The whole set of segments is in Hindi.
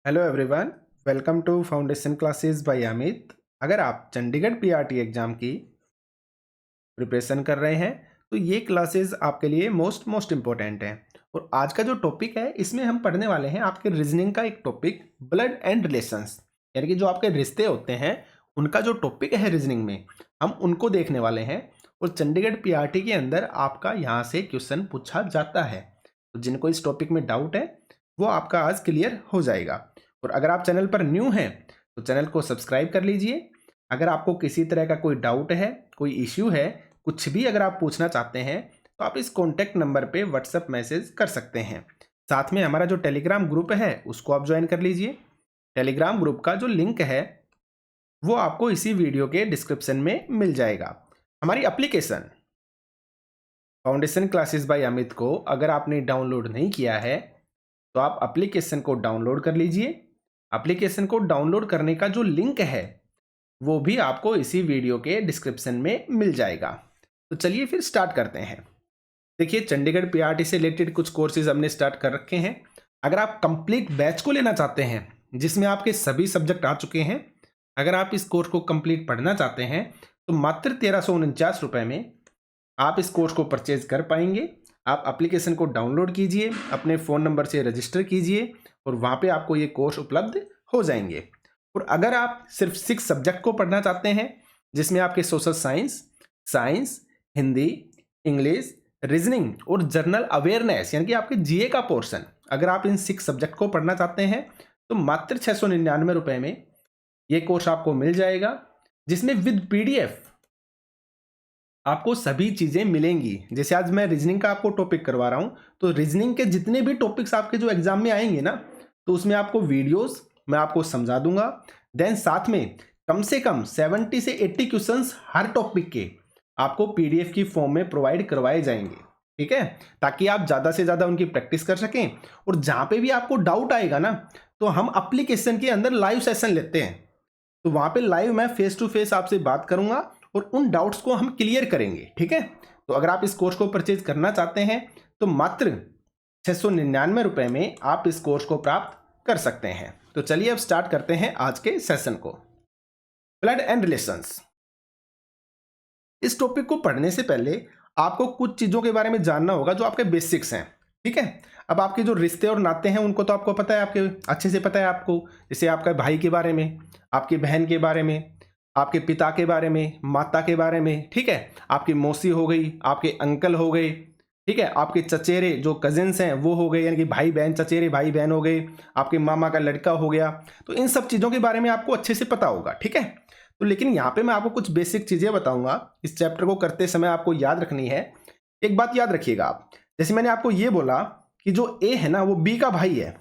Hello everyone, welcome to foundation classes by Amit. अगर आप चंडीगढ़ पीआरटी एग्ज़ाम की प्रिपरेशन कर रहे हैं तो ये क्लासेस आपके लिए मोस्ट इम्पोर्टेंट है। और आज का जो टॉपिक है इसमें हम पढ़ने वाले हैं आपके रीजनिंग का एक टॉपिक, ब्लड एंड रिलेशंस, यानी कि जो आपके रिश्ते होते हैं उनका जो टॉपिक है रीजनिंग में, हम उनको देखने वाले हैं। और चंडीगढ़ पीआरटी के अंदर आपका यहाँ से क्वेश्चन पूछा जाता है, तो जिनको इस टॉपिक में डाउट है वो आपका आज क्लियर हो जाएगा। और अगर आप चैनल पर न्यू हैं तो चैनल को सब्सक्राइब कर लीजिए। अगर आपको किसी तरह का कोई डाउट है, कोई इश्यू है, कुछ भी अगर आप पूछना चाहते हैं तो आप इस कॉन्टैक्ट नंबर पे व्हाट्सएप मैसेज कर सकते हैं। साथ में हमारा जो टेलीग्राम ग्रुप है उसको आप ज्वाइन कर लीजिए। टेलीग्राम ग्रुप का जो लिंक है वो आपको इसी वीडियो के डिस्क्रिप्शन में मिल जाएगा। हमारी application foundation classes by Amit को अगर आपने डाउनलोड नहीं किया है तो आप एप्लीकेशन को डाउनलोड कर लीजिए। एप्लीकेशन को डाउनलोड करने का जो लिंक है वो भी आपको इसी वीडियो के डिस्क्रिप्शन में मिल जाएगा। तो चलिए फिर स्टार्ट करते हैं। देखिए, चंडीगढ़ पीआरटी से रिलेटेड कुछ कोर्सेज हमने स्टार्ट कर रखे हैं। अगर आप कंप्लीट बैच को लेना चाहते हैं जिसमें आपके सभी सब्जेक्ट आ चुके हैं, अगर आप इस कोर्स को कंप्लीट पढ़ना चाहते हैं तो मात्र 1349 रुपये में आप इस कोर्स को परचेज कर पाएंगे। आप एप्लीकेशन को डाउनलोड कीजिए, अपने फ़ोन नंबर से रजिस्टर कीजिए और वहाँ पे आपको ये कोर्स उपलब्ध हो जाएंगे। और अगर आप सिर्फ 6 सब्जेक्ट को पढ़ना चाहते हैं जिसमें आपके social science, science, Hindi, English, reasoning और जनरल अवेयरनेस यानी कि आपके जीए का पोर्शन, अगर आप इन 6 सब्जेक्ट को पढ़ना चाहते हैं तो मात्र 699 रुपये में ये कोर्स आपको मिल जाएगा, जिसमें विद पीडीएफ आपको सभी चीज़ें मिलेंगी। जैसे आज मैं रीजनिंग का आपको टॉपिक करवा रहा हूँ तो रीजनिंग के जितने भी टॉपिक्स आपके जो एग्जाम में आएंगे ना, तो उसमें आपको वीडियोस मैं आपको समझा दूंगा। देन साथ में कम से कम 70 से 80 क्वेश्चंस हर टॉपिक के आपको पीडीएफ की फॉर्म में प्रोवाइड करवाए जाएंगे, ठीक है, ताकि आप ज़्यादा से ज़्यादा उनकी प्रैक्टिस कर सकें। और जहाँ पे भी आपको डाउट आएगा ना, तो हम एप्लीकेशन के अंदर लाइव सेशन लेते हैं, तो वहाँ पे लाइव मैं फेस टू फेस आपसे बात करूंगा और उन डाउट्स को हम क्लियर करेंगे, ठीक है। तो अगर आप इस कोर्स को परचेज करना चाहते हैं तो मात्र 699 रुपये में आप इस कोर्स को प्राप्त कर सकते हैं। तो चलिए अब स्टार्ट करते हैं आज के सेशन को, ब्लड एंड रिलेशंस। इस टॉपिक को पढ़ने से पहले आपको कुछ चीज़ों के बारे में जानना होगा जो आपके बेसिक्स हैं, ठीक है। अब आपके जो रिश्ते और नाते हैं उनको तो आपको पता है, आपके अच्छे से पता है आपको। जैसे आपका भाई के बारे में, आपकी बहन के बारे में, आपके पिता के बारे में, माता के बारे में, ठीक है, आपकी मौसी हो गई, आपके अंकल हो गए, ठीक है, आपके चचेरे जो कजिन्स हैं वो हो गए, यानी कि भाई बहन, चचेरे भाई बहन हो गए, आपके मामा का लड़का हो गया। तो इन सब चीज़ों के बारे में आपको अच्छे से पता होगा, ठीक है। तो लेकिन यहाँ पे मैं आपको कुछ बेसिक चीज़ें बताऊंगा, इस चैप्टर को करते समय आपको याद रखनी है। एक बात याद रखिएगा आप, जैसे मैंने आपको ये बोला कि जो ए है ना वो बी का भाई है,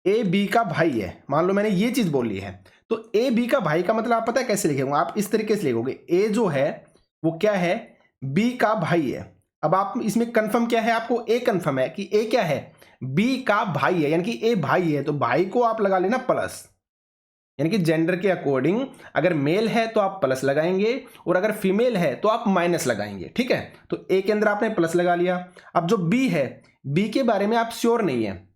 ए बी का भाई है, मान लो मैंने ये चीज बोली है, तो ए बी का भाई का मतलब आप पता है कैसे लिखेंगे, आप इस तरीके से लिखोगे, ए जो है वो क्या है, बी का भाई है। अब आप इसमें कंफर्म क्या है, आपको ए कंफर्म है कि ए क्या है, बी का भाई है, यानी कि ए भाई है, तो भाई को आप लगा लेना प्लस, यानी कि जेंडर के अकॉर्डिंग अगर मेल है तो आप प्लस लगाएंगे और अगर फीमेल है तो आप माइनस लगाएंगे, ठीक है। तो ए के अंदर आपने प्लस लगा लिया। अब जो बी है, बी के बारे में आप श्योर नहीं है,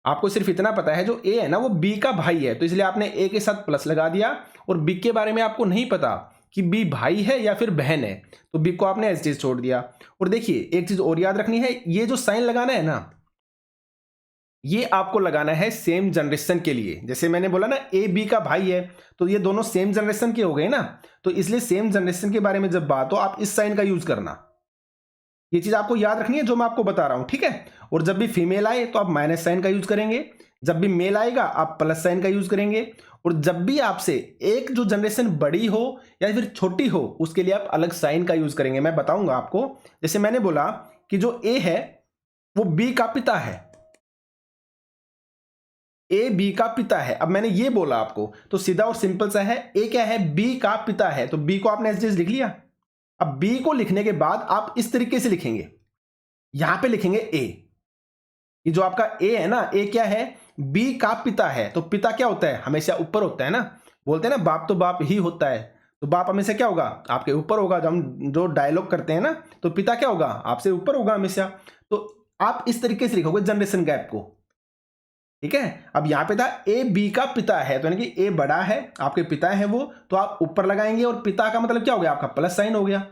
आपको सिर्फ इतना पता है जो ए है ना वो बी का भाई है, तो इसलिए आपने ए के साथ प्लस लगा दिया। और बी के बारे में आपको नहीं पता कि बी भाई है या फिर बहन है, तो बी को आपने ऐसी चीज छोड़ दिया। और देखिए एक चीज और याद रखनी है, ये जो साइन लगाना है ना, ये आपको लगाना है सेम जनरेशन के लिए। जैसे मैंने बोला ना ए बी का भाई है, तो ये दोनों सेम जनरेशन के हो गए ना, तो इसलिए सेम जनरेशन के बारे में जब बात हो आप इस साइन का यूज करना। ये चीज आपको याद रखनी है जो मैं आपको बता रहा हूं, ठीक है। और जब भी फीमेल आए तो आप माइनस साइन का यूज करेंगे, जब भी मेल आएगा आप प्लस साइन का यूज करेंगे, और जब भी आपसे एक जो जनरेशन बड़ी हो या फिर छोटी हो उसके लिए आप अलग साइन का यूज करेंगे। मैं बताऊंगा आपको। जैसे मैंने बोला कि जो ए है वो बी का पिता है, ए बी का पिता है। अब मैंने ये बोला आपको तो सीधा और सिंपल सा है, ए क्या है, बी का पिता है, तो बी को आपने ऐसे लिख लिया। अब बी को लिखने के बाद आप इस तरीके से लिखेंगे, यहां पे लिखेंगे ए, ये जो आपका ए है ना, ए क्या है, बी का पिता है। तो पिता क्या होता है, हमेशा ऊपर होता है ना, बोलते हैं ना बाप तो बाप ही होता है, तो बाप हमेशा क्या होगा, आपके ऊपर होगा। जब हम जो डायलॉग करते हैं ना, तो पिता क्या होगा, आपसे ऊपर होगा हमेशा। तो आप इस तरीके से लिखोगे जनरेशन गैप को, ठीक है। अब यहाँ पे था ए बी का पिता है, तो यानी कि ए बड़ा है, आपके पिता है वो, तो आप ऊपर लगाएंगे और पिता का मतलब क्या हो गया, आपका प्लस साइन हो गया।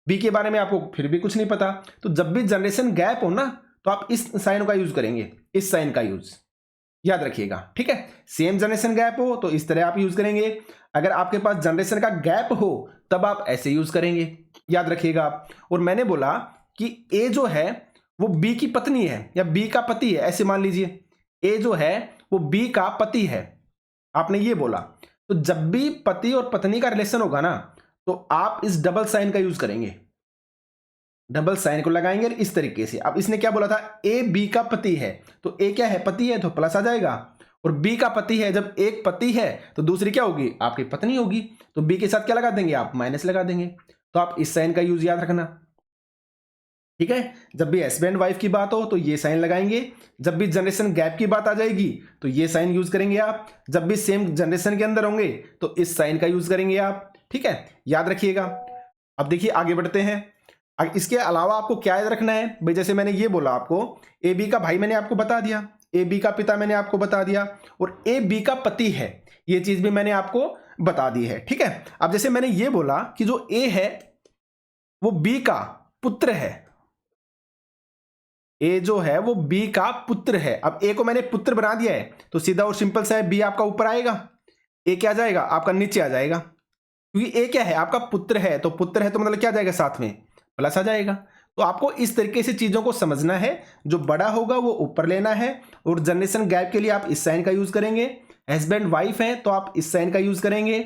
बी के बारे में आपको फिर भी कुछ नहीं पता, तो जब भी जनरेशन गैप हो ना तो आप इस साइन का यूज करेंगे, इस साइन का यूज याद रखिएगा, ठीक है। सेम जनरेशन गैप हो तो इस तरह आप यूज करेंगे, अगर आपके पास जनरेशन का गैप हो तब आप ऐसे यूज करेंगे, याद रखिएगा आप। और मैंने बोला कि ए जो है वो बी की पत्नी है या बी का पति है, ऐसे मान लीजिए ए जो है वो बी का पति है, आपने ये बोला। तो जब भी पति और पत्नी का रिलेशन होगा ना तो आप इस डबल साइन का यूज करेंगे, डबल साइन को लगाएंगे इस तरीके से। अब इसने क्या बोला था, ए बी का पति है, तो ए क्या है, पति है, तो प्लस आ जाएगा। और बी का पति है, जब एक पति है तो दूसरी क्या होगी, आपकी पत्नी होगी, तो बी के साथ क्या लगा देंगे, आप माइनस लगा देंगे। तो आप इस साइन का यूज याद रखना, ठीक है। जब भी हस्बैंड वाइफ की बात हो तो ये साइन लगाएंगे, जब भी जनरेशन गैप की बात आ जाएगी तो ये साइन यूज करेंगे आप, जब भी सेम जनरेशन के अंदर होंगे तो इस साइन का यूज करेंगे आप, ठीक है, याद रखिएगा। अब देखिए आगे बढ़ते हैं। इसके अलावा आपको क्या याद रखना है भाई, जैसे मैंने ये बोला आपको, ए बी का भाई मैंने आपको बता दिया, ए बी का पिता मैंने आपको बता दिया, और ए बी का पति है, ये चीज भी मैंने आपको बता दी है, ठीक है। अब जैसे मैंने ये बोला कि जो ए है वो बी का पुत्र है, ए जो है वो बी का पुत्र है। अब ए को मैंने पुत्र बना दिया है तो सीधा और सिंपल सा है, बी आपका ऊपर आएगा, ए क्या आ जाएगा, आपका नीचे आ जाएगा, क्योंकि ए क्या है, आपका पुत्र है, तो पुत्र है तो मतलब क्या जाएगा, साथ में प्लस आ जाएगा। तो आपको इस तरीके से चीजों को समझना है, जो बड़ा होगा वो ऊपर लेना है, और जनरेशन गैप के लिए आप इस साइन का यूज करेंगे, हस्बैंड वाइफ है तो आप इस साइन का यूज करेंगे,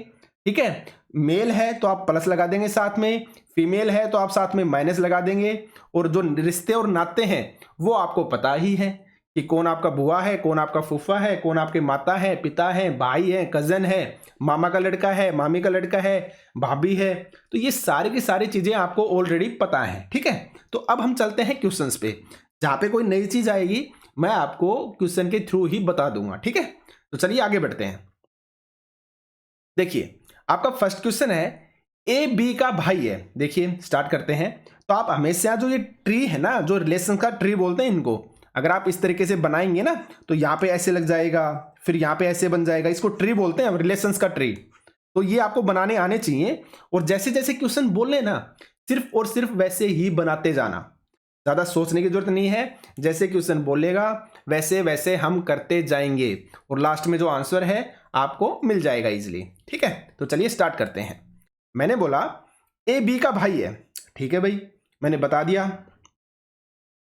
ठीक है। मेल है तो आप प्लस लगा देंगे साथ में, फीमेल है तो आप साथ में माइनस लगा देंगे। और जो रिश्ते और नाते हैं वो आपको पता ही है कि कौन आपका बुआ है, कौन आपका फूफा है, कौन आपके माता है, पिता है, भाई है, कजन है, मामा का लड़का है, मामी का लड़का है, भाभी है। तो ये सारी की सारी चीजें आपको ऑलरेडी पता है, ठीक है। तो अब हम चलते हैं क्वेश्चंस पे, जहां पे कोई नई चीज आएगी मैं आपको क्वेश्चन के थ्रू ही बता दूंगा, ठीक है। तो चलिए आगे बढ़ते हैं। देखिए आपका फर्स्ट क्वेश्चन है, ए बी का भाई है। देखिए स्टार्ट करते हैं। तो आप हमेशा जो ये ट्री है ना, जो रिलेशन का ट्री बोलते हैं इनको, अगर आप इस तरीके से बनाएंगे ना तो यहाँ पे ऐसे लग जाएगा, फिर यहाँ पे ऐसे बन जाएगा, इसको ट्री बोलते हैं, रिलेशंस का ट्री। तो ये आपको बनाने आने चाहिए, और जैसे जैसे क्वेश्चन बोले ना सिर्फ और सिर्फ वैसे ही बनाते जाना, ज्यादा सोचने की जरूरत नहीं है, जैसे क्वेश्चन बोलेगा वैसे वैसे हम करते जाएंगे, और लास्ट में जो आंसर है आपको मिल जाएगा इजीली, ठीक है। तो चलिए स्टार्ट करते हैं। मैंने बोला ए बी का भाई है, ठीक है भाई, मैंने बता दिया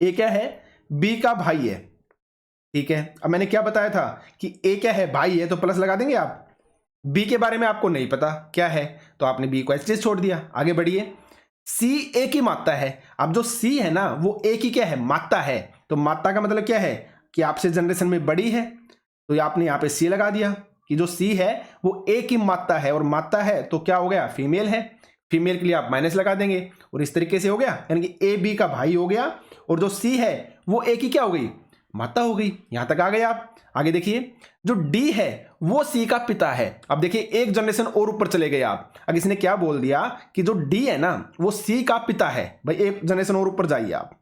ए क्या है, बी का भाई है, ठीक है। अब मैंने क्या बताया था कि ए क्या है, भाई है, तो प्लस लगा देंगे आप। बी के बारे में आपको नहीं पता क्या है, तो आपने बी को ऐसे छोड़ दिया। आगे बढ़िए, सी ए की माता है। अब जो सी है ना वो ए की क्या है, माता है, तो माता का मतलब क्या है कि आपसे जनरेशन में बड़ी है, तो आपने यहाँ पे सी लगा दिया कि जो सी है वो ए की माता है, और माता है तो क्या हो गया, फीमेल है, फीमेल के लिए आप माइनस लगा देंगे, और इस तरीके से हो गया, यानी कि ए बी का भाई हो गया, और जो सी है वो ए की क्या हो गई, माता हो गई। यहां तक आ गए आप। आगे देखिए, जो डी है वो सी का पिता है। अब देखिए एक जनरेशन और ऊपर चले गए आप, अब इसने क्या बोल दिया कि जो डी है ना वो सी का पिता है। भाई एक जनरेशन और ऊपर जाइए आप,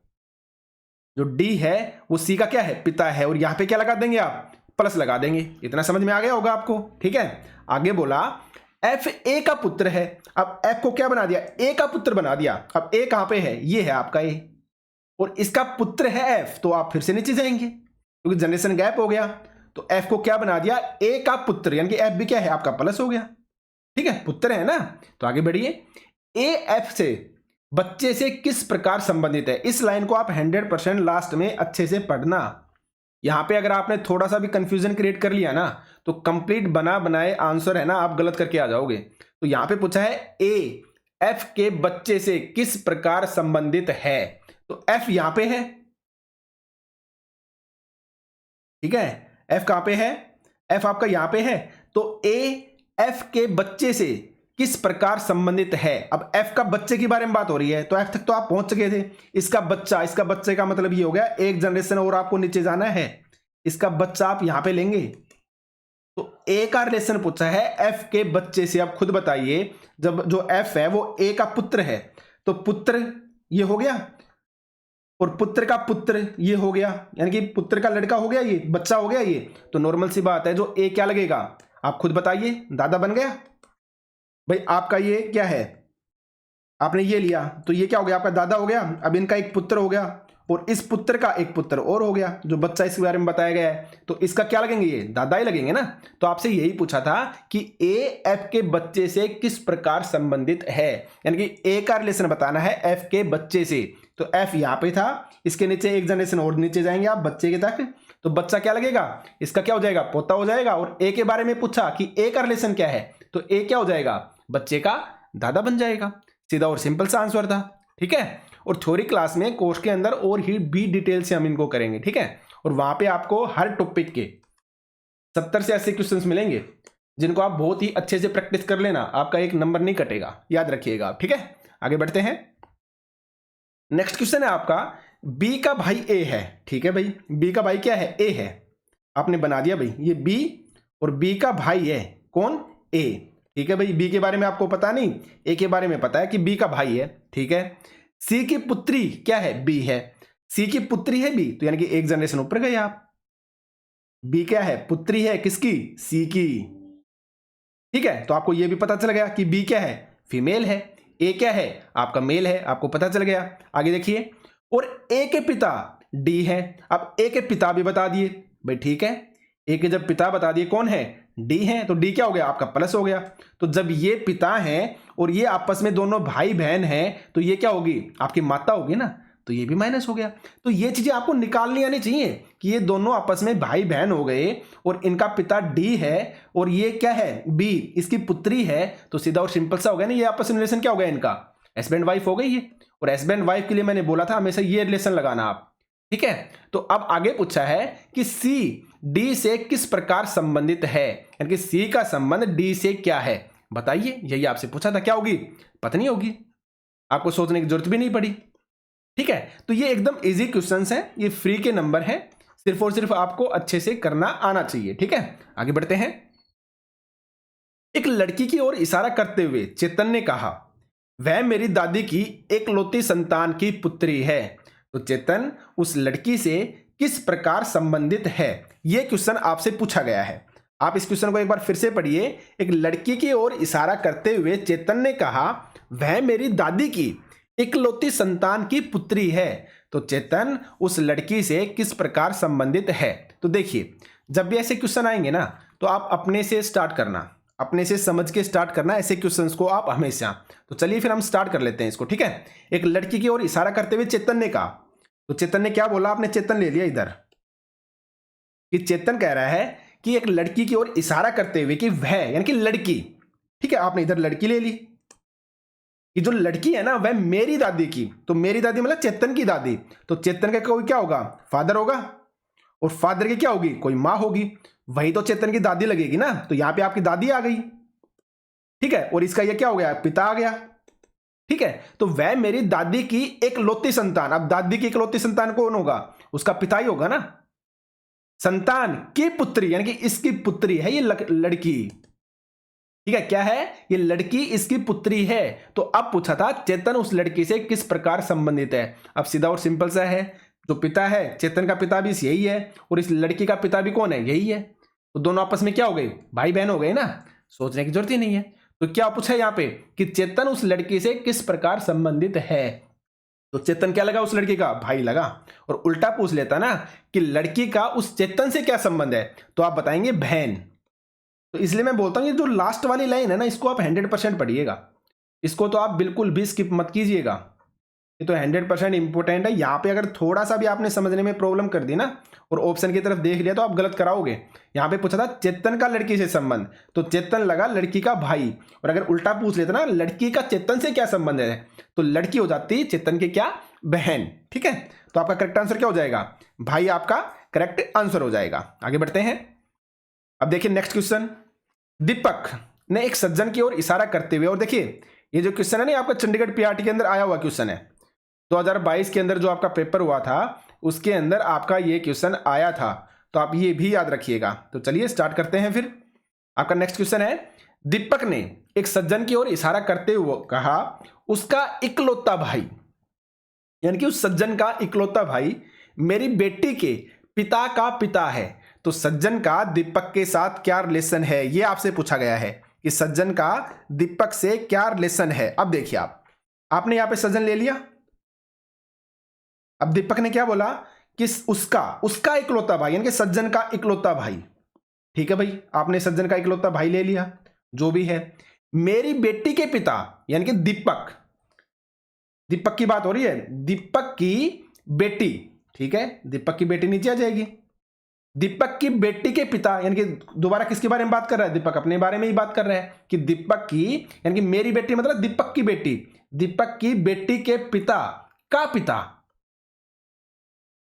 जो डी है वो सी का क्या है, पिता है, और यहां पे क्या लगा देंगे आप, प्लस लगा देंगे। इतना समझ में आ गया होगा आपको, ठीक है। आगे बोला एफ ए का पुत्र है। अब एफ को क्या बना दिया, ए का पुत्र बना दिया। अब ए कहां पे है, ये है आपका ए, और इसका पुत्र है एफ, तो आप फिर से नीचे जाएंगे क्योंकि जनरेशन गैप हो गया। तो एफ को क्या बना दिया, ए का पुत्र, यानी कि एफ भी क्या है, आपका प्लस हो गया, ठीक है, पुत्र है ना। तो आगे बढ़िए, ए एफ से बच्चे से किस प्रकार संबंधित है। इस लाइन को आप 100% लास्ट में अच्छे से पढ़ना। यहां पे अगर आपने थोड़ा सा भी कंफ्यूजन क्रिएट कर लिया ना तो कंप्लीट बना बनाए आंसर है ना आप गलत करके आ जाओगे। तो यहां पे पूछा है ए एफ के बच्चे से किस प्रकार संबंधित है, तो एफ यहां पे है, ठीक है, एफ कहां पे है, एफ आपका यहां पे है। तो ए एफ के बच्चे से किस प्रकार संबंधित है। अब एफ का बच्चे के बारे में बात हो रही है, तो एफ तक तो आप पहुंच चुके थे। इसका बच्चा, इसका बच्चे का मतलब ये हो गया एक जनरेशन और आपको नीचे जाना है, इसका बच्चा आप यहां पे लेंगे। तो ए का रिलेशन पूछा है एफ के बच्चे से। आप खुद बताइए, जब जो एफ है वो ए का पुत्र है, तो पुत्र ये हो गया, और पुत्र का पुत्र ये हो गया, यानी कि पुत्र का लड़का हो गया, ये बच्चा हो गया ये। तो नॉर्मल सी बात है, जो ए क्या लगेगा आप खुद बताइए, दादा बन गया भाई। आपका ये क्या है, आपने ये लिया तो ये क्या हो गया, आपका दादा हो गया। अब इनका एक पुत्र हो गया और इस पुत्र का एक पुत्र और हो गया, जो बच्चा इसके बारे में बताया गया है। तो इसका क्या लगेंगे, ये दादा ही लगेंगे ना। तो आपसे यही पूछा था कि ए एफ के बच्चे से किस प्रकार संबंधित है, यानी कि ए का रिलेशन बताना है एफ के बच्चे से। तो एफ यहाँ पे था, इसके नीचे एक जनरेशन और नीचे जाएंगे आप बच्चे के तक, तो बच्चा क्या लगेगा, इसका क्या हो जाएगा, पोता हो जाएगा। और ए के बारे में पूछा कि ए का रिलेशन क्या है, तो ए क्या हो जाएगा, बच्चे का दादा बन जाएगा। सीधा और सिंपल सा आंसर था, ठीक है। और थ्योरी क्लास में कोर्स के अंदर और ही भी डिटेल से हम इनको करेंगे, ठीक है। और वहां पे आपको हर टॉपिक के 70 से 80 क्वेश्चंस मिलेंगे, जिनको आप बहुत ही अच्छे से प्रैक्टिस कर लेना, आपका एक नंबर नहीं कटेगा, याद रखिएगा, ठीक है। आगे बढ़ते हैं। नेक्स्ट क्वेश्चन है आपका, बी का भाई ए है, ठीक है भाई। बी का भाई क्या है, ए है। आपने बना दिया भाई, ये बी और बी का भाई है कौन, ए, ठीक है भाई। बी के बारे में आपको पता नहीं, ए के बारे में पता है कि बी का भाई है, ठीक है। सी की पुत्री क्या है, बी है। सी की पुत्री है बी, तो यानी कि एक जनरेशन ऊपर गए आप। बी क्या है, पुत्री है किसकी, सी की, ठीक है। तो आपको यह भी पता चल गया कि बी क्या है, फीमेल है। ए क्या है, आपका मेल है, आपको पता चल गया। आगे देखिए, और ए के पिता डी है। अब ए के पिता भी बता दिए भाई, ठीक है। ए के जब पिता बता दिए कौन है, डी है, तो डी क्या हो गया, आपका प्लस हो गया। तो जब ये पिता हैं और ये आपस में दोनों भाई बहन हैं, तो ये क्या होगी, आपकी माता होगी ना, तो ये भी माइनस हो गया। तो ये चीजें आपको निकालनी आनी चाहिए कि ये दोनों आपस में भाई बहन हो गए और इनका पिता डी है और ये क्या है, बी, इसकी पुत्री है। तो सीधा और सिंपल सा हो गया ना, ये आपस में रिलेशन क्या हो गया इनका, हस्बैंड वाइफ हो गई ये। और हस्बैंड वाइफ के लिए मैंने बोला था हमेशा ये रिलेशन लगाना आप, ठीक है। तो अब आगे पूछा है कि सी डी से किस प्रकार संबंधित है, यानी कि सी का संबंध डी से क्या है, बताइए। यही आपसे पूछा था, क्या होगी, पत्नी होगी। आपको सोचने की जरूरत भी नहीं पड़ी, ठीक है। तो ये एकदम इजी क्वेश्चंस हैं, ये फ्री के नंबर हैं, सिर्फ और सिर्फ आपको अच्छे से करना आना चाहिए, ठीक है। आगे बढ़ते हैं। एक लड़की की ओर इशारा करते हुए चेतन ने कहा, वह मेरी दादी की एकलौती संतान की पुत्री है। तो चेतन उस लड़की से किस प्रकार संबंधित है, यह क्वेश्चन आपसे पूछा गया है। आप इस क्वेश्चन को एक बार फिर से पढ़िए। एक लड़की की ओर इशारा करते हुए चेतन ने कहा, वह मेरी दादी की इकलौती संतान की पुत्री है। तो चेतन उस लड़की से किस प्रकार संबंधित है। तो देखिए, जब भी ऐसे क्वेश्चन आएंगे ना, तो आप अपने से स्टार्ट करना, अपने से समझ के स्टार्ट करना ऐसे क्वेश्चंस को आप हमेशा। तो चलिए फिर हम स्टार्ट कर लेते हैं इसको, ठीक है। एक लड़की की ओर इशारा करते हुए चेतन ने कहा, तो चेतन ने क्या बोला, आपने चेतन ले लिया इधर, कि चेतन कह रहा है कि एक लड़की की ओर इशारा करते हुए कि वह, यानी कि लड़की, ठीक है, आपने इधर लड़की ले ली कि जो लड़की है ना वह मेरी दादी की, तो मेरी दादी मतलब चेतन की दादी, तो चेतन का कोई क्या होगा, फादर होगा, और फादर की क्या होगी, कोई माँ होगी, वही तो चेतन की दादी लगेगी ना। तो यहां पे आपकी दादी आ गई, ठीक है, और इसका ये क्या हो गया, पिता आ गया, ठीक है। तो वह मेरी दादी की एकलौती संतान, अब दादी की एकलौती संतान कौन होगा, उसका पिता ही होगा ना। संतान की पुत्री, यानी कि इसकी पुत्री है ये लड़की, ठीक है, क्या है, ये लड़की इसकी पुत्री है। तो अब पूछा था चेतन उस लड़की से किस प्रकार संबंधित है। अब सीधा और सिंपल सा है, जो पिता है, चेतन का पिता भी यही है और इस लड़की का पिता भी कौन है, यही है। तो दोनों आपस में क्या हो गए, भाई बहन हो गए ना, सोचने की जरूरत ही नहीं है। तो क्या पूछा है यहाँ पे कि चेतन उस लड़की से किस प्रकार संबंधित है। तो चेतन क्या लगा, उस लड़की का भाई लगा। और उल्टा पूछ लेता ना कि लड़की का उस चेतन से क्या संबंध है, तो आप बताएंगे बहन। तो इसलिए मैं बोलता हूं ये जो लास्ट वाली लाइन है ना, इसको आप 100% पढ़िएगा, इसको तो आप बिल्कुल भी स्किप मत कीजिएगा, ये तो 100% इंपॉर्टेंट है। यहाँ पे अगर थोड़ा सा भी आपने समझने में प्रॉब्लम कर दी ना और ऑप्शन की तरफ देख लिया तो आप गलत कराओगे। यहाँ पे पूछा था चेतन का लड़की से संबंध, तो चेतन लगा लड़की का भाई, और अगर उल्टा पूछ लेता ना लड़की का चेतन से क्या संबंध है, तो लड़की हो जाती चेतन की क्या, बहन, ठीक है। तो आपका करेक्ट आंसर क्या हो जाएगा, भाई आपका करेक्ट आंसर हो जाएगा। आगे बढ़ते हैं। अब देखिए नेक्स्ट क्वेश्चन, दीपक ने एक सज्जन की ओर इशारा करते हुए, और देखिए ये जो क्वेश्चन है ना आपका चंडीगढ़ पीआरटी के अंदर आया हुआ क्वेश्चन है, 2022 के अंदर जो आपका पेपर हुआ था उसके अंदर आपका ये क्वेश्चन आया था, तो आप ये भी याद रखिएगा। तो चलिए स्टार्ट करते हैं फिर। आपका नेक्स्ट क्वेश्चन है, दीपक ने एक सज्जन की ओर इशारा करते हुए कहा, उसका इकलौता भाई, यानी कि उस सज्जन का इकलौता भाई मेरी बेटी के पिता का पिता है। तो सज्जन का दीपक के साथ क्या रिलेशन है, ये आपसे पूछा गया है कि सज्जन का दीपक से क्या रिलेशन है। अब देखिए आपने यहां पे सज्जन ले लिया। अब दीपक ने क्या बोला कि उसका इकलौता भाई, यानी कि सज्जन का इकलौता भाई। ठीक है भाई, आपने सज्जन का इकलौता भाई ले लिया, जो भी है। मेरी बेटी के पिता यानी कि दीपक की बात हो रही है, दीपक की बेटी। ठीक है, दीपक की बेटी नीचे आ जाएगी। दीपक की बेटी के पिता यानी कि दोबारा किसके बारे में बात कर रहा है, दीपक अपने बारे में ही बात कर रहा है कि दीपक की यानी कि मेरी बेटी मतलब दीपक की बेटी, दीपक की बेटी के पिता का पिता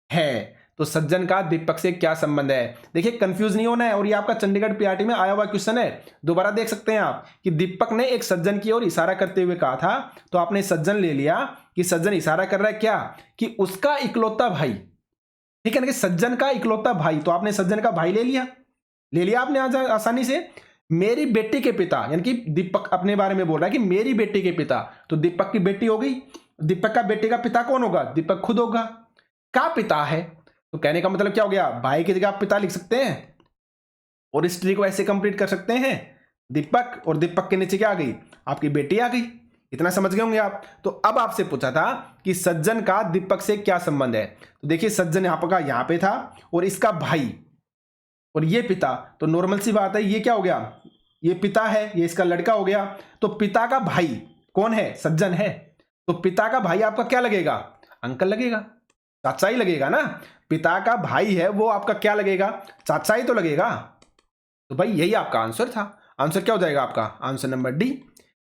है। तो सज्जन का दीपक से क्या संबंध है। देखिए कंफ्यूज नहीं होना है, और ये आपका चंडीगढ़ पीआरटी में आया हुआ क्वेश्चन है। दोबारा देख सकते हैं आप कि दीपक ने एक सज्जन की ओर इशारा करते हुए कहा था, तो आपने सज्जन ले लिया कि सज्जन इशारा कर रहा है क्या, कि उसका इकलौता भाई। ठीक है ना, कि सज्जन का इकलौता भाई, तो आपने सज्जन का भाई ले लिया आपने आज आसानी से। मेरी बेटी के पिता यानी कि दीपक अपने बारे में बोल रहा है कि मेरी बेटी के पिता, तो दीपक की बेटी हो गई। दीपक का बेटी का पिता कौन होगा, दीपक खुद होगा। का पिता है, तो कहने का मतलब क्या हो गया, भाई की जगह आप पिता लिख सकते हैं और इस ट्री को ऐसे कंप्लीट कर सकते हैं। दीपक और दीपक के नीचे क्या आ गई, आपकी बेटी आ गई। इतना समझ गए होंगे आप। तो अब आपसे पूछा था कि सज्जन का दीपक से क्या संबंध है। तो देखिए सज्जन यहां पे था और इसका भाई और ये पिता, तो नॉर्मल सी बात है, ये क्या हो गया, ये पिता है, ये इसका लड़का हो गया। तो पिता का भाई कौन है, सज्जन है। तो पिता का भाई आपका क्या लगेगा, अंकल लगेगा, चाचा ही लगेगा ना। पिता का भाई है वो आपका क्या लगेगा, चाचा ही तो लगेगा। तो भाई यही आपका आंसर था। आंसर क्या हो जाएगा आपका, आंसर नंबर डी।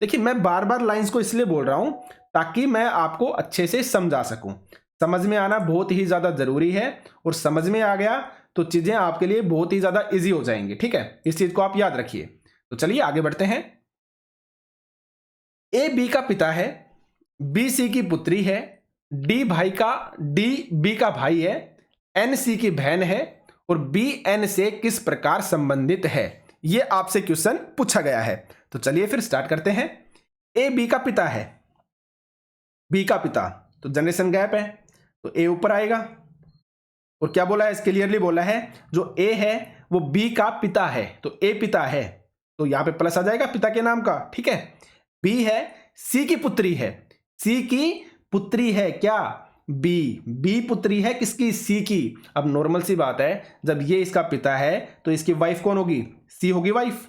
देखिए मैं बार बार लाइंस को इसलिए बोल रहा हूं ताकि मैं आपको अच्छे से समझा सकूं। समझ में आना बहुत ही ज्यादा जरूरी है, और समझ में आ गया तो चीजें आपके लिए बहुत ही ज्यादा इजी हो जाएंगी। ठीक है, इस चीज को आप याद रखिए। तो चलिए आगे बढ़ते हैं। ए बी का पिता है, बी सी की पुत्री है, डी बी का भाई है, एन सी की बहन है, और बी एन से किस प्रकार संबंधित है, यह आपसे क्वेश्चन पूछा गया है। तो चलिए फिर स्टार्ट करते हैं। ए बी का पिता है, बी का पिता, तो जनरेशन गैप है, तो ए ऊपर आएगा। और क्या बोला है, इस क्लियरली बोला है जो ए है वो बी का पिता है, तो ए पिता है, तो यहां पे प्लस आ जाएगा पिता के नाम का। ठीक है, बी है, सी की पुत्री है, सी की पुत्री है क्या, बी पुत्री है किसकी, सी की। अब नॉर्मल सी बात है, जब ये इसका पिता है तो इसकी वाइफ कौन होगी, सी होगी वाइफ।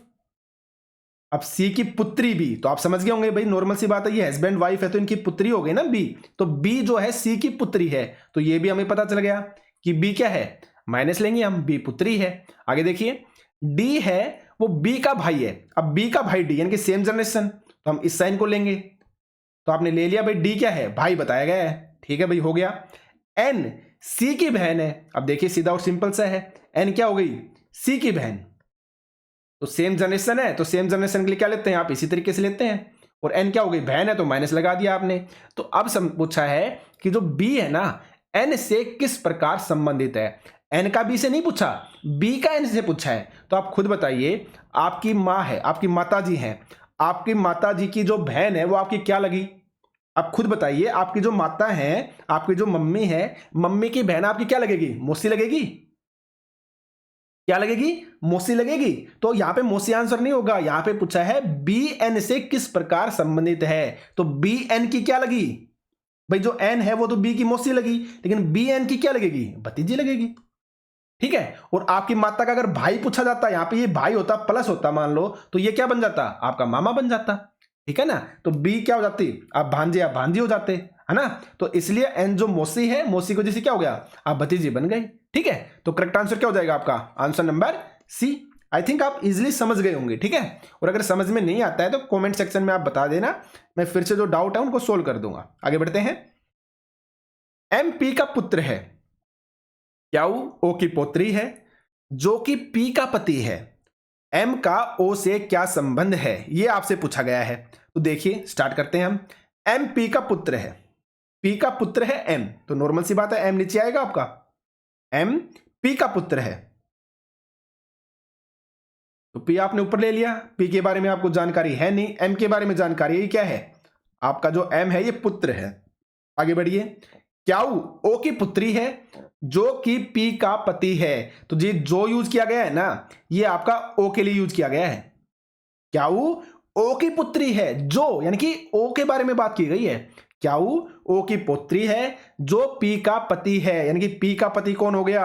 अब सी की पुत्री बी, तो आप समझ गए होंगे भाई, नॉर्मल सी बात है, ये हस्बैंड वाइफ है तो इनकी पुत्री हो गई ना बी। तो बी जो है सी की पुत्री है, तो ये भी हमें पता चल गया कि बी क्या है, माइनस लेंगे हम, बी पुत्री है। आगे देखिए, डी है वो बी का भाई है। अब बी का भाई डी यानी कि सेम जनरेशन, तो हम इस साइन को लेंगे। तो आपने ले लिया भाई, डी क्या है, भाई बताया गया है। ठीक है भाई, हो गया। एन सी की बहन है। अब देखिए सीधा और सिंपल सा है, एन क्या हो गई, सी की बहन। तो सेम जनरेशन है, तो सेम जनरेशन के लिए क्या लेते हैं आप, इसी तरीके से लेते हैं। और एन क्या हो गई, बहन है, तो माइनस लगा दिया आपने। तो अब पूछा है कि जो बी है ना, एन से किस प्रकार संबंधित है। एन का बी से नहीं पूछा, बी का एन से पूछा है। तो आप खुद बताइए, आपकी माँ है, आपकी माता जी हैं, आपकी माता जी की जो बहन है वो आपकी क्या लगी। आप खुद बताइए, आपकी जो माता है, आपकी जो मम्मी है, मम्मी की बहन आपकी क्या लगेगी, मौसी लगेगी। क्या लगेगी, मौसी लगेगी। तो यहां पे मौसी आंसर नहीं होगा, यहां पे पूछा है बी एन से किस प्रकार संबंधित है। तो बी एन की क्या लगी भाई, जो एन है वो तो बी की मौसी लगी, लेकिन बी एन की क्या लगेगी, भतीजी लगेगी। ठीक है, और आपकी माता का अगर भाई पूछा जाता, यहां पे ये भाई होता प्लस होता मान लो, तो ये क्या बन जाता, आपका मामा बन जाता। ठीक है ना, तो बी क्या हो जाती, आप भांजे या भांजी हो जाते, है ना। तो इसलिए एन जो मौसी है, मौसी को जैसे क्या हो गया, आप भतीजी बन गई। ठीक है, तो करेक्ट आंसर क्या हो जाएगा आपका, answer number C. I think आप इजिली समझ गए होंगे। ठीक है, और अगर समझ में नहीं आता है तो कमेंट सेक्शन में आप बता देना, मैं फिर से जो डाउट है उनको सोल्व कर दूंगा। आगे बढ़ते हैं। एम पी का पुत्र है, क्याऊ ओ की पोत्री है, जो कि पी का पति है। एम का ओ से क्या संबंध है, यह आपसे पूछा गया है। तो देखिए स्टार्ट करते हैं हम। एम पी का पुत्र है, पी का पुत्र है एम, तो नॉर्मल सी बात है एम नीचे आएगा आपका। एम पी का पुत्र है, तो पी आपने ऊपर ले लिया। पी के बारे में आपको जानकारी है नहीं, एम के बारे में जानकारी है, क्या है आपका जो एम है ये पुत्र है। आगे बढ़िए। क्याऊ ओ की पुत्री है जो कि पी का पति है। तो जी जो यूज किया गया है ना, ये आपका ओ के लिए यूज किया गया है। क्याऊ ओ की पुत्री है जो, यानी कि ओ के बारे में बात की गई है। क्याऊ ओ की पुत्री है जो पी का पति है, यानी कि पी का पति कौन हो गया,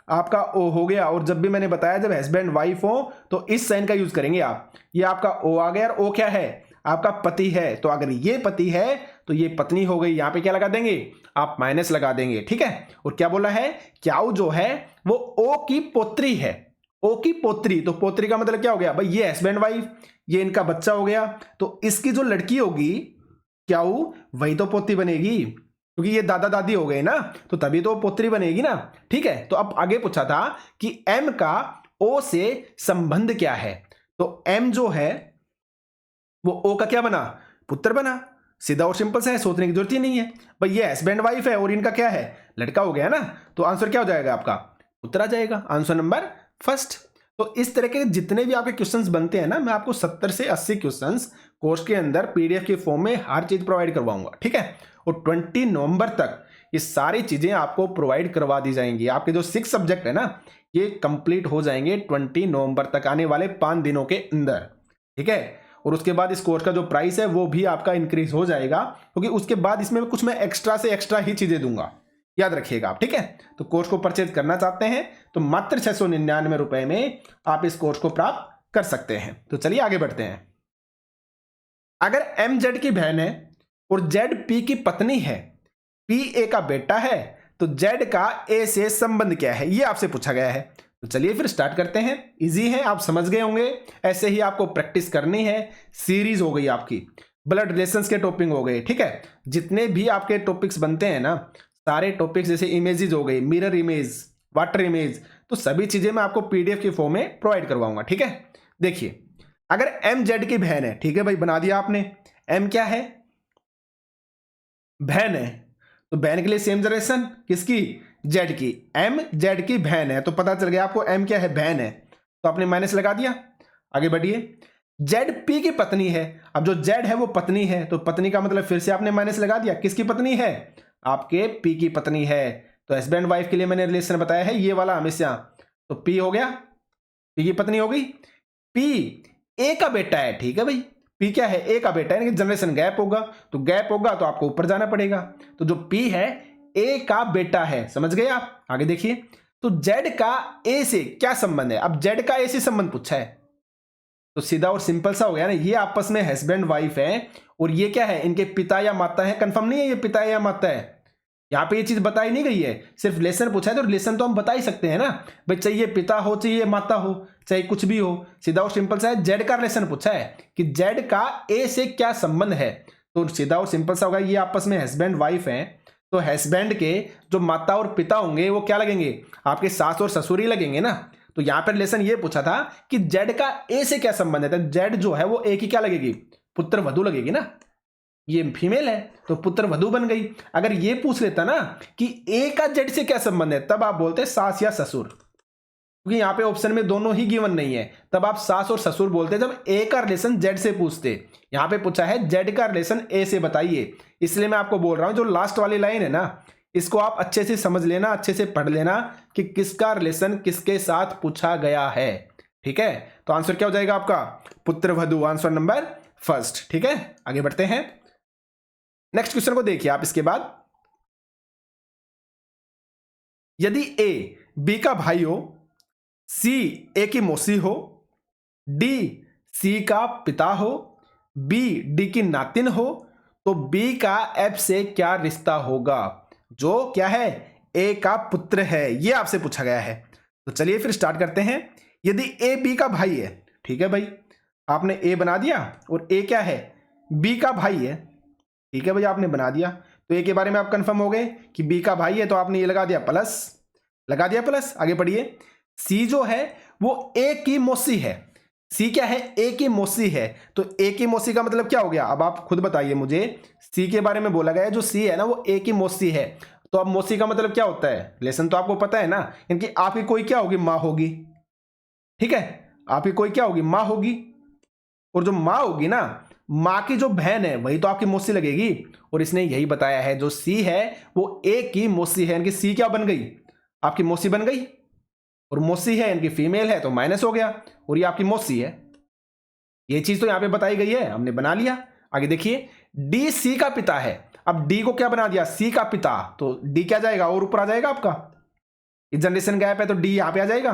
आपका ओ हो गया। और जब भी मैंने बताया जब हस्बैंड वाइफ हो तो इस साइन का यूज करेंगे आप। ये आपका ओ आ गया और ओ क्या है, आपका पति है। तो अगर ये पति है तो ये पत्नी हो गई। यहां पे क्या लगा देंगे, आप माइनस लगा देंगे, ठीक है। और क्या बोला है, क्याऊ जो है वो ओ की पोत्री है। ओ की पोत्री, तो पोत्री का मतलब क्या हो गया भाई, ये हस्बैंड वाइफ, ये इनका बच्चा हो गया। तो इसकी जो लड़की होगी क्याऊ, वही तो पोती बनेगी, क्योंकि ये दादा दादी हो गए ना, तो तभी तो पोत्री बनेगी ना, ठीक है। तो अब आगे पूछा था कि एम का ओ से संबंध क्या है। तो एम जो है वो ओ का क्या बना, पुत्र बना। सीधा और सिंपल सा है, सोचने की जरूरत ही नहीं है भाई। ये हस्बैंड वाइफ है और इनका क्या है, लड़का हो गया ना। तो आंसर क्या हो जाएगा आपका, पुत्र आ जाएगा, आंसर नंबर फर्स्ट। तो इस तरह के जितने भी आपके क्वेश्चंस बनते हैं ना, मैं आपको 70 से 80 क्वेश्चंस कोर्स के अंदर पीडीएफ के फॉर्म में हर चीज प्रोवाइड करवाऊंगा, ठीक है। और 20 नवंबर तक ये सारी चीजें आपको प्रोवाइड करवा दी जाएंगी। आपके जो 6 सब्जेक्ट है ना, ये कंप्लीट हो जाएंगे 20 नवंबर तक, आने वाले 5 दिनों के अंदर, ठीक है। और उसके बाद इस कोर्स का जो प्राइस है वो भी आपका इंक्रीज हो जाएगा, क्योंकि उसके बाद इसमें कुछ मैं एक्स्ट्रा से एक्स्ट्रा ही चीजें दूंगा, याद रखिएगा आप, ठीक है। तो कोर्स को परचेज करना चाहते हैं तो मात्र 699 रुपए में आप इस कोर्स को प्राप्त कर सकते हैं। तो चलिए आगे बढ़ते हैं। अगर एम जेड की बहन है और जेड पी की पत्नी है, पी ए का बेटा है, तो जेड का ए से संबंध क्या है, ये आपसे पूछा गया है। तो चलिए फिर स्टार्ट करते हैं। इजी है, आप समझ गए होंगे। ऐसे ही आपको प्रैक्टिस करनी है। सीरीज हो गई आपकी, ब्लड रिलेशंस के टॉपिक हो गए, ठीक है। जितने भी आपके टॉपिक्स बनते हैं ना, सारे टॉपिक्स, जैसे इमेजेस हो गई, मिरर इमेज, वाटर इमेज, तो सभी चीजें मैं आपको पीडीएफ के फॉर्म में प्रोवाइड करवाऊंगा, ठीक है। देखिए, अगर एम जेड की बहन है, ठीक है भाई, बना दिया आपने। एम क्या है, बहन है, तो बहन के लिए सेम जनरेशन किसकी, जेड की। एम जेड की बहन है, तो पता चल गया आपको एम क्या है, बहन है, तो आपने माइनस लगा दिया। आगे बढ़िए, जेड पी की पत्नी है। अब जो जेड है वो पत्नी है, तो पत्नी का मतलब फिर से आपने माइनस लगा दिया। किसकी पत्नी है, आपके पी की पत्नी है। तो हस्बैंड वाइफ के लिए मैंने रिलेशन बताया है ये वाला हमेशा। तो पी हो गया, पी की पत्नी हो गई। पी ए का बेटा है, ठीक है भाई, पी क्या है, ए का बेटा है, जनरेशन गैप होगा, तो गैप होगा तो आपको ऊपर जाना पड़ेगा। तो जो पी है ए का बेटा है, समझ गए आप। आगे देखिए, तो जेड का ए से क्या संबंध है। अब जेड का ए से संबंध पूछा है, तो सीधा और सिंपल सा हो गया ना, ये आपस में हस्बैंड वाइफ है और ये क्या है, इनके पिता या माता है। कंफर्म नहीं है ये पिता या माता है, यहां पे ये चीज बताई नहीं गई है, सिर्फ रिलेशन पूछा है। तो रिलेशन तो हम बता ही सकते हैं ना भाई, चाहिए पिता हो चाहिए माता हो, चाहे कुछ भी हो, सीधा और सिंपल सा है। जेड का रिलेशन पूछा है कि जेड का ए से क्या संबंध है, तो सीधा और सिंपल सा होगा, ये आपस में हस्बैंड वाइफ है। तो हस्बैंड के जो माता और पिता होंगे वो क्या लगेंगे, आपके सास और ससुर ही लगेंगे ना। तो यहां पर रिलेशन ये पूछा था कि जेड का ए से क्या संबंध है, तो जेड जो है वो ए की क्या लगेगी, पुत्र वधु लगेगी ना। ये फीमेल है तो पुत्र वधु बन गई। अगर ये पूछ लेता ना कि ए का जेड से क्या संबंध है, तब आप बोलते सास या ससुर, क्योंकि यहां पे ऑप्शन में दोनों ही गिवन नहीं है, तब आप सास और ससुर बोलते जब ए का रिलेशन जेड से पूछते। यहां पे पूछा है जेड का रिलेशन ए से बताइए, इसलिए मैं आपको बोल रहा हूं जो लास्ट वाली लाइन है ना, इसको आप अच्छे से समझ लेना, अच्छे से पढ़ लेना कि किसका रिलेशन किसके साथ पूछा गया है, ठीक है। तो आंसर क्या हो जाएगा आपका, पुत्र वधु, आंसर नंबर फर्स्ट, ठीक है। आगे बढ़ते हैं, नेक्स्ट क्वेश्चन को देखिए आप। इसके बाद, यदि ए बी का भाई हो, सी ए की मौसी हो, डी सी का पिता हो, बी डी की नातिन हो, तो बी का एफ से क्या रिश्ता होगा, जो क्या है, ए का पुत्र है। यह आपसे पूछा गया है। तो चलिए फिर स्टार्ट करते हैं। यदि ए बी का भाई है, ठीक है भाई, आपने ए बना दिया, और ए क्या है, बी का भाई है, ठीक है भाई, आपने बना दिया। तो ए के बारे में आप कंफर्म हो गए कि बी का भाई है, तो आपने ये लगा दिया प्लस, लगा दिया प्लस। आगे बढ़िए, सी जो है वो ए की मौसी है। सी क्या है, ए की मौसी है, तो ए की मौसी का मतलब क्या हो गया, अब आप खुद बताइए मुझे। सी के बारे में बोला गया है, जो सी है ना वो ए की मौसी है, तो अब मौसी का मतलब क्या होता है, लेसन तो आपको पता है ना, इनकी आपकी कोई क्या होगी, माँ होगी, ठीक है। आपकी कोई क्या होगी, माँ होगी, और जो माँ होगी ना माँ की जो बहन है वही तो आपकी मौसी लगेगी, और इसने यही बताया है जो सी है वो ए की मौसी है, यानी कि सी क्या बन गई, आपकी मौसी बन गई, और मौसी है यानी कि फीमेल है तो माइनस हो गया, और ये आपकी मौसी है। ये चीज तो यहां पे बताई गई है, हमने बना लिया। आगे देखिए, डी सी का पिता है। अब डी को क्या बना दिया, सी का पिता, तो डी क्या जाएगा और ऊपर आ जाएगा आपका, ये जनरेशन गैप है तो डी यहां पे आ जाएगा।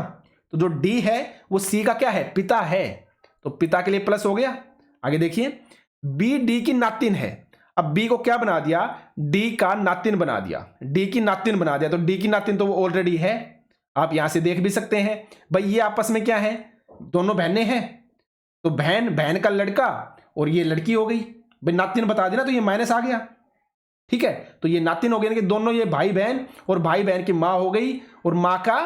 तो जो डी है वो सी का क्या है, पिता है, तो पिता के लिए प्लस हो गया। आगे देखिए, बी डी की नातिन है। अब बी को क्या बना दिया, डी का नातिन बना दिया, डी की नातिन बना दिया, तो डी की नातिन तो वो ऑलरेडी है, आप यहां से देख भी सकते हैं। भाई ये आपस में क्या है, दोनों बहनें हैं, तो बहन बहन का लड़का और ये लड़की हो गई। भाई नातिन बता देना तो ये माइनस आ गया, ठीक है, तो ये नातिन हो गया कि दोनों ये भाई बहन, और भाई बहन की मां हो गई, और मां का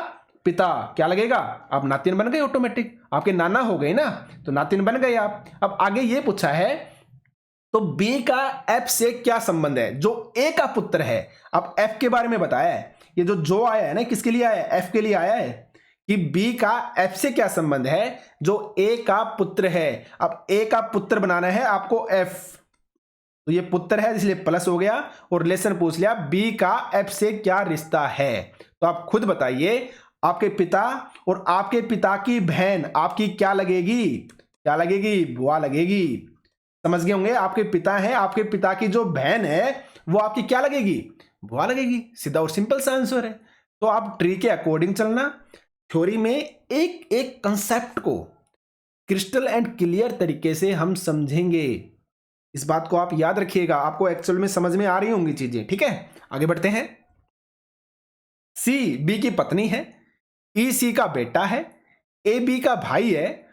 पिता क्या लगेगा, आप नातिन बन गए ऑटोमेटिक, आपके नाना हो गए ना, तो नातिन बन गए आप। अब आगे ये पूछा है, तो बी का एफ से क्या संबंध है, जो ए का पुत्र है। अब एफ के बारे में बताया है, ये जो आया है ना किसके लिए आया है, एफ के लिए आया है, कि बी का एफ से क्या संबंध है, जो ए का पुत्र है। अब ए का पुत्र बनाना है आपको एफ, तो ये पुत्र है इसलिए प्लस हो गया, और रिलेशन पूछ लिया बी का एफ से क्या रिश्ता है। तो आप खुद बताइए, आपके पिता और आपके पिता की बहन आपकी क्या लगेगी, क्या लगेगी, बुआ लगेगी। समझ गए होंगे, आपके पिता हैं, आपके पिता की जो बहन है वो आपकी क्या लगेगी, बुआ लगेगी। सीधा और सिंपल सा आंसर है। तो आप ट्री के अकॉर्डिंग चलना, थ्योरी में एक एक कंसेप्ट को क्रिस्टल एंड क्लियर तरीके से हम समझेंगे। इस बात को आप याद रखिएगा, आपको एक्चुअल में समझ में आ रही होंगी चीजें, ठीक है। आगे बढ़ते हैं। सी बी की पत्नी है, ई सी का बेटा है, ए बी का भाई है,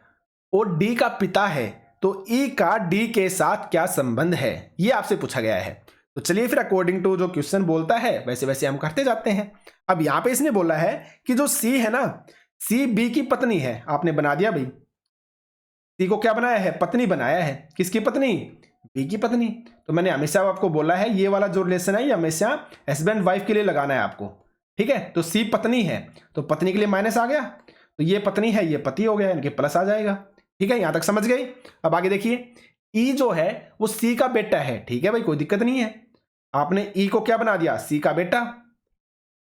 और डी का पिता है, तो ई का डी के साथ क्या संबंध है, ये आपसे पूछा गया है। तो चलिए फिर अकॉर्डिंग टू जो क्वेश्चन बोलता है वैसे वैसे हम करते जाते हैं। अब यहां पे इसने बोला है कि जो सी है ना, सी बी की पत्नी है, आपने बना दिया भाई, सी को क्या बनाया है, पत्नी बनाया है, किसकी पत्नी, बी की पत्नी। तो मैंने हमेशा आपको बोला है ये वाला जो रिलेशन है ये हमेशा हस्बैंड वाइफ के लिए लगाना है आपको, ठीक है। तो सी पत्नी है तो पत्नी के लिए माइनस आ गया, तो ये पत्नी है ये पति हो गया, इनके प्लस आ जाएगा, ठीक है, यहां तक समझ गई। अब आगे देखिए, ई जो है वो सी का बेटा है, ठीक है भाई, कोई दिक्कत नहीं है। आपने ई को क्या बना दिया, सी का बेटा,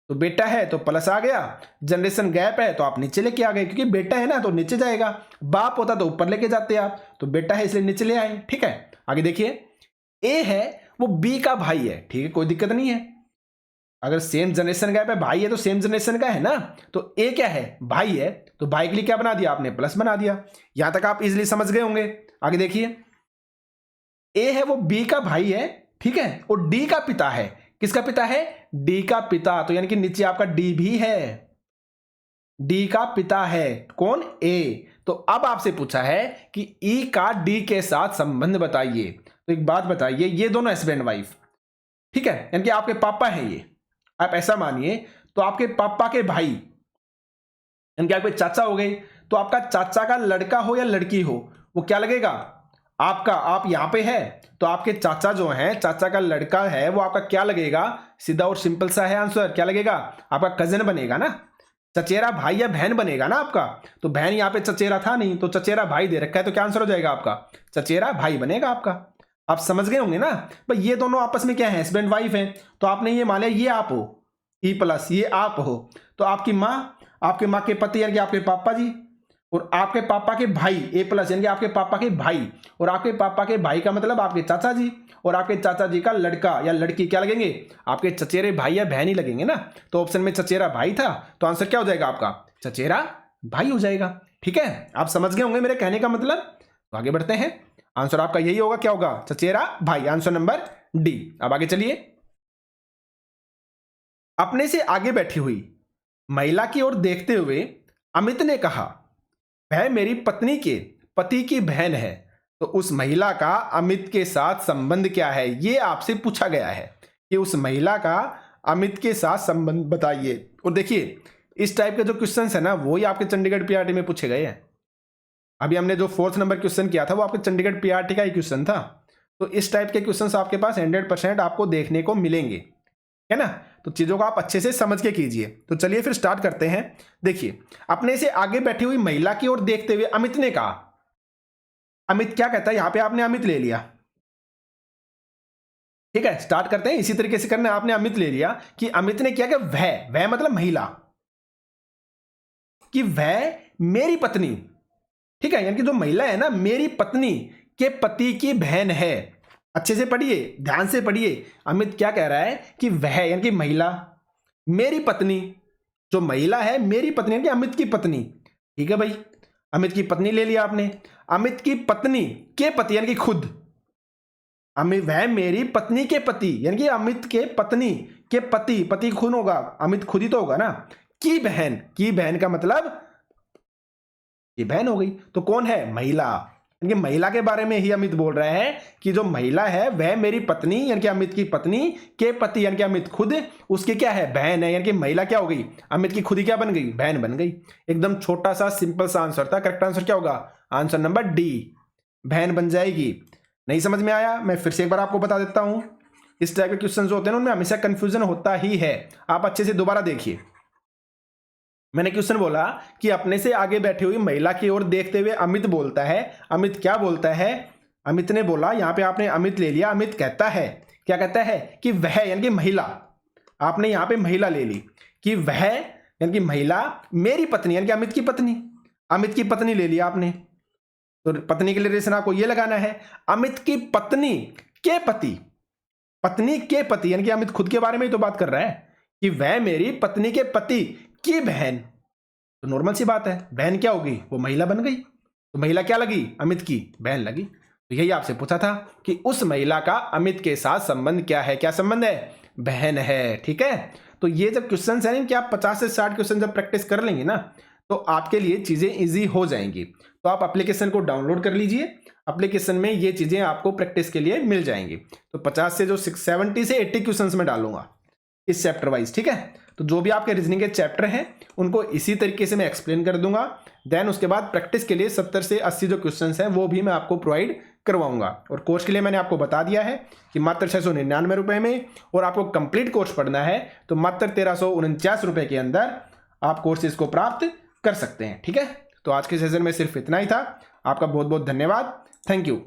तो बेटा है तो प्लस आ गया, जनरेशन गैप है तो आप नीचे लेके आ गए, क्योंकि बेटा है ना तो नीचे जाएगा, बाप होता तो ऊपर लेके जाते आप, तो बेटा है इसलिए नीचे ले आए, ठीक है। आगे देखिए, ए है वो बी का भाई है, ठीक है, कोई दिक्कत नहीं है, अगर सेम जनरेशन गैप है, भाई है तो सेम जनरेशन का है ना, तो ए क्या है, भाई है, तो भाई के लिए क्या बना दिया आपने, प्लस बना दिया। यहां तक आप इजिली समझ गए होंगे। आगे देखिए, ए है वो बी का भाई है, ठीक है, और डी का पिता है, किसका पिता है, डी का पिता, तो यानी कि नीचे आपका डी भी है, डी का पिता है कौन, ए। तो अब आपसे पूछा है कि ई का डी के साथ संबंध बताइए। तो एक बात बताइए, ये दोनों हस्बैंड वाइफ, ठीक है, यानी कि आपके पापा हैं ये, आप ऐसा मानिए, तो आपके पापा के भाई यानी कि आपके चाचा हो गए, तो आपका चाचा का लड़का हो या लड़की हो वो क्या लगेगा आपका, आप यहां पे है तो आपके चाचा जो हैं, चाचा का लड़का है वो आपका क्या लगेगा, सीधा और सिंपल सा है आंसर, क्या लगेगा, आपका कजिन बनेगा ना, चचेरा भाई या बहन बनेगा ना आपका। तो बहन यहाँ पे चचेरा था नहीं, तो चचेरा भाई दे रखा है, तो क्या आंसर हो जाएगा आपका, चचेरा भाई बनेगा आपका। आप समझ गए होंगे ना भाई, ये दोनों आपस में क्या है, हस्बैंड वाइफ है, तो आपने ये मान लिया ये आप हो, ई प्लस ये आप हो, तो आपकी माँ, आपके माँ के पति यानी कि आपके पापा जी, और आपके पापा के भाई ए प्लस यानी कि आपके पापा के भाई, और आपके पापा के भाई का मतलब आपके चाचा जी, और आपके चाचा जी का लड़का या लड़की क्या लगेंगे, आपके चचेरे भाई या बहन ही लगेंगे ना। तो ऑप्शन में चचेरा भाई था, तो आंसर क्या हो जाएगा आपका, चचेरा भाई हो जाएगा, ठीक है। आप समझ गए होंगे मेरे कहने का मतलब। तो आगे बढ़ते हैं, आंसर आपका यही होगा, क्या होगा, चचेरा भाई, आंसर नंबर डी। अब आगे चलिए, अपने से आगे बैठी हुई महिला की ओर देखते हुए अमित ने कहा, वह मेरी पत्नी के पति की बहन है, तो उस महिला का अमित के साथ संबंध क्या है, ये आपसे पूछा गया है कि उस महिला का अमित के साथ संबंध बताइए। और देखिए इस टाइप के जो क्वेश्चंस है ना वही आपके चंडीगढ़ पीआरटी में पूछे गए हैं। अभी हमने जो 4th नंबर क्वेश्चन किया था वो आपके चंडीगढ़ पीआरटी का ही क्वेश्चन था, तो इस टाइप के क्वेश्चंस आपके पास 100% आपको देखने को मिलेंगे, है ना। तो चीजों को आप अच्छे से समझ के कीजिए। तो चलिए फिर स्टार्ट करते हैं। देखिए, अपने से आगे बैठी हुई महिला की ओर देखते हुए अमित ने कहा, अमित क्या कहता है, यहां पे आपने अमित ले लिया, ठीक है। स्टार्ट करते हैं, इसी तरीके से करना है। आपने अमित ले लिया कि अमित ने क्या, वह मतलब महिला, कि वह मेरी पत्नी, ठीक है, यानी कि जो महिला है ना, मेरी पत्नी के पति की बहन है। अच्छे से पढ़िए, ध्यान से पढ़िए। अमित क्या कह रहा है कि वह यानी कि महिला, मेरी पत्नी, जो महिला है मेरी पत्नी यानी कि अमित की पत्नी, ठीक है भाई। अमित की पत्नी ले लिया आपने। अमित की पत्नी के पति यानी कि खुद, अमित वह मेरी पत्नी के पति यानी कि अमित के पत्नी के पति, पति खुद होगा, अमित खुद ही तो होगा ना। की बहन, की बहन का मतलब ये बहन हो गई, तो कौन है, महिला। यानी कि महिला के बारे में ही अमित बोल रहा है कि जो महिला है वह मेरी पत्नी यानी कि अमित की पत्नी के पति यानी कि अमित खुद, उसकी क्या है, बहन है। यानी कि महिला क्या हो गई, अमित की खुद ही क्या बन गई, बहन बन गई। एकदम छोटा सा सिंपल सा आंसर था। करेक्ट आंसर क्या होगा, आंसर नंबर डी, बहन बन जाएगी। नहीं समझ में आया, मैं फिर से एक बार आपको बता देता हूं। इस टाइप के क्वेश्चन होते हैं उनमें हमेशा कंफ्यूजन होता ही है। आप अच्छे से दोबारा देखिए। मैंने क्वेश्चन बोला कि अपने से आगे बैठी हुई महिला की ओर देखते हुए अमित बोलता है, अमित क्या बोलता है, अमित ने बोला, यहां पे आपने अमित ले लिया, अमित कहता है, क्या कहता है कि वह यानी कि महिला, आपने यहां पे महिला ले ली कि वह यानी कि महिला मेरी पत्नी यानी कि अमित की पत्नी, अमित की पत्नी ले लिया आपने, तो पत्नी के लिए रिलेशन आपको ये लगाना है, अमित की पत्नी के पति, पत्नी के पति यानी कि अमित खुद के बारे में ही तो बात कर रहा है कि वह मेरी पत्नी के पति की बहन, तो नॉर्मल सी बात है, बहन क्या होगी, वो महिला बन गई, तो महिला क्या लगी, अमित की बहन लगी। तो यही आपसे पूछा था कि उस महिला का अमित के साथ संबंध क्या है, क्या संबंध है, बहन है, ठीक है। तो ये जब क्वेश्चन है कि आप 50 से 60 क्वेश्चन जब प्रैक्टिस कर लेंगे ना, तो आपके लिए चीजें इजी हो जाएंगी। तो आप एप्लीकेशन को डाउनलोड कर लीजिए, एप्लीकेशन में ये चीजें आपको प्रैक्टिस के लिए मिल जाएंगी। तो 50 से जो 70 से 80 क्वेश्चंस में डालूंगा इस चैप्टर वाइज, ठीक है। तो जो भी आपके रीजनिंग के चैप्टर हैं उनको इसी तरीके से मैं एक्सप्लेन कर दूंगा। देन उसके बाद प्रैक्टिस के लिए 70 से 80 जो क्वेश्चंस हैं वो भी मैं आपको प्रोवाइड करवाऊंगा। और कोर्स के लिए मैंने आपको बता दिया है कि मात्र 699 रुपये में, और आपको कंप्लीट कोर्स पढ़ना है तो मात्र 1349 रुपये के अंदर आप कोर्सेज को प्राप्त कर सकते हैं, ठीक है। तो आज के सेशन में सिर्फ इतना ही था। आपका बहुत बहुत धन्यवाद, थैंक यू।